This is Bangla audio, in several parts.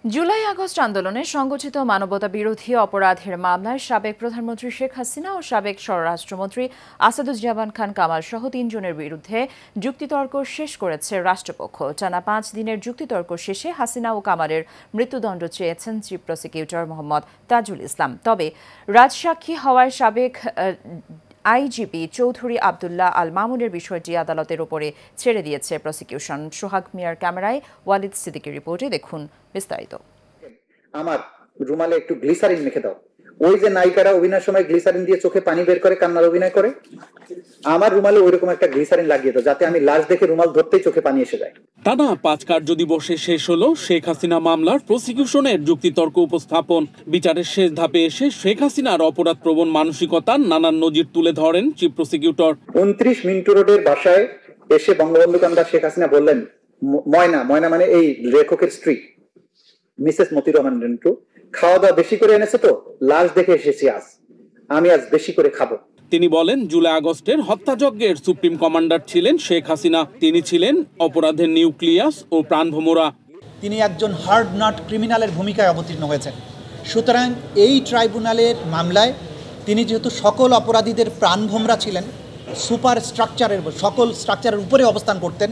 জুলাই আগস্ট আন্দোলনে সংগঠিত মানবতা বিরোধী অপরাধের মামলায় সাবেক প্রধানমন্ত্রী শেখ হাসিনা ও সাবেক স্বরাষ্ট্রমন্ত্রী আসাদুজ্জামান খান কামাল সহ ৩ জনের বিরুদ্ধে যুক্তিতর্ক শেষ করেছে রাষ্ট্রপক্ষ। টানা ৫ দিনের যুক্তিতর্ক শেষে হাসিনা ও কামালের মৃত্যুদণ্ড চেয়েছেন চিফ প্রসিকিউটর মোহাম্মদ তাজুল ইসলাম। তবে রাজসাক্ষী হওয়ায় সাবেক আইজিপি চৌধুরী আবদুল্লাহ আল মামুনের বিষয়টি আদালতের উপরে ছেড়ে দিয়েছে প্রসিকিউশন। সোহাগ মিয়ার ক্যামেরায় ওয়ালিদ সিদ্দিকীর রিপোর্টে দেখুন বিস্তারিত। আমার রুমালে একটু গ্লিসারিন মেখে দাও। ওই যে নায়িকারা অভিনয়ের সময় গ্লিসারিন দিয়ে চোখে পানি বের করে কান্নার অভিনয় করে, আমার রুমালে ওইরকম একটা গ্লিসারিন লাগিয়ে দাও, যাতে আমি লাশ দেখে রুমাল ধরতেই চোখে পানি এসে যায়। টানা ৫ কার্যদিবসে শেষ হলো শেখ হাসিনা মামলার প্রসিকিউশনের যুক্তিতর্ক উপস্থাপন। বিচারের শেষ ধাপে এসে শেখ হাসিনার অপরাধপ্রবণ মানসিকতার নানান নজির তুলে ধরেন চিফ প্রসিকিউটর। ২৯ মিন্টু রোডের বাসায় এসে বঙ্গবন্ধু কন্যা শেখ হাসিনা বললেন, ময়না মানে এই লেখকের স্ত্রী মিসেস মতিউর রহমান রিন্টু, খাওয়া দাওয়া বেশি করে এনেছে তো, লাশ দেখে এসেছি, আমি আজ বেশি করে খাবো। তিনি বলেন, জুলাই আগস্টের হত্যাযজ্ঞের সুপ্রিম কমান্ডার ছিলেন শেখ হাসিনা। তিনি ছিলেন অপরাধের নিউক্লিয়াস ও প্রাণভোমরা। তিনি একজন হার্ড নট ক্রিমিনালের ভূমিকায় অবতীর্ণ হয়েছেন। সুতরাং এই ট্রাইব্যুনালের মামলায় তিনি যেহেতু সকল অপরাধীদের প্রাণভোমরা ছিলেন, সুপার স্ট্রাকচারের সকল স্ট্রাকচারের উপরে অবস্থান করতেন,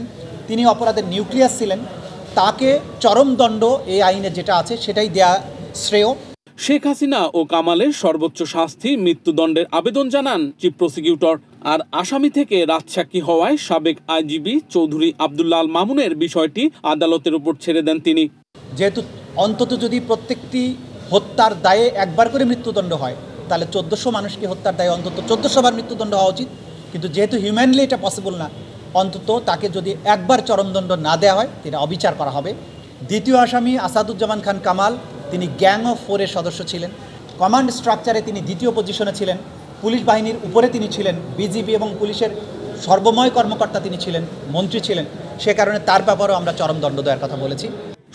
তিনি অপরাধের নিউক্লিয়াস ছিলেন, তাকে চরম দণ্ড এই আইনে যেটা আছে সেটাই দেয়া শ্রেয়। শেখ হাসিনা ও কামালের সর্বোচ্চ শাস্তি মৃত্যুদণ্ডের আবেদন জানান চিফ প্রসিকিউটর। আর আসামি থেকে রাজসাক্ষী হওয়ায় সাবেক আইজিবি চৌধুরী আবদুল্লাহ আল মামুনের বিষয়টি আদালতের উপর ছেড়ে দেন তিনি। যেহেতু অন্তত যদি প্রত্যেকটি হত্যার দায়ে একবার করে মৃত্যুদণ্ড হয়, তাহলে ১৪০০ মানুষকে হত্যার দায়ে অন্তত ১৪০০ বার মৃত্যুদণ্ড হওয়া উচিত। কিন্তু যেহেতু হিউম্যানলি এটা পসিবল না, অন্তত তাকে যদি একবার চরমদণ্ড না দেওয়া হয়, এটা অবিচার করা হবে। দ্বিতীয় আসামি আসাদুজ্জামান খান কামাল, তিনি গ্যাং অফ 4-এর সদস্য ছিলেন। কমান্ড স্ট্রাকচারে তিনি দ্বিতীয় পজিশনে ছিলেন। পুলিশ বাহিনীর উপরে তিনি ছিলেন, বিজিবি এবং পুলিশের সর্বময় কর্মকর্তা তিনি ছিলেন, মন্ত্রী ছিলেন। সে কারণে তার ব্যাপারেও আমরা চরমদণ্ড দেওয়ার কথা বলেছি।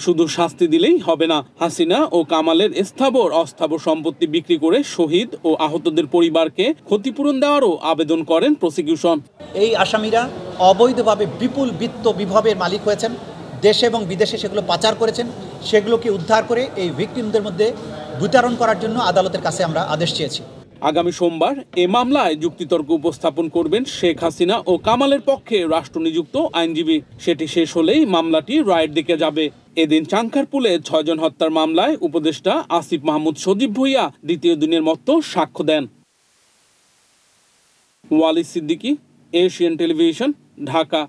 শুধু শাস্তি দিলেই হবে না, হাসিনা ও কামালের স্থাবর অস্থাবর সম্পত্তি বিক্রি করে শহীদ ও আহতদের পরিবারকে ক্ষতিপূরণ দেওয়ারও আবেদন করেন প্রসিকিউশন। এই আসামিরা অবৈধভাবে বিপুল বিত্ত বিভবের মালিক হয়েছেন, দেশে এবং বিদেশে সেগুলো পাচার করেছেন। সেগুলোকে উদ্ধার করে এই ভিকটিমদের মধ্যে বিতরণ করার জন্য আদালতের কাছে আমরা আদেশ চেয়েছি। আগামী সোমবার এ মামলায় যুক্তিতর্ক উপস্থাপন করবেন শেখ হাসিনা ও কামালের পক্ষে রাষ্ট্রনিযুক্ত আইনজীবী। সেটি শেষ হলেই মামলাটি রায়ের দিকে যাবে। এদিন চাঙ্কারপুলে ৬ জন হত্যার মামলায় উপদেষ্টা আসিফ মাহমুদ সজীব ভুঁইয়া দ্বিতীয় দিনের মতো সাক্ষ্য দেন। Walid Siddiqui, Asian television, Dhaka.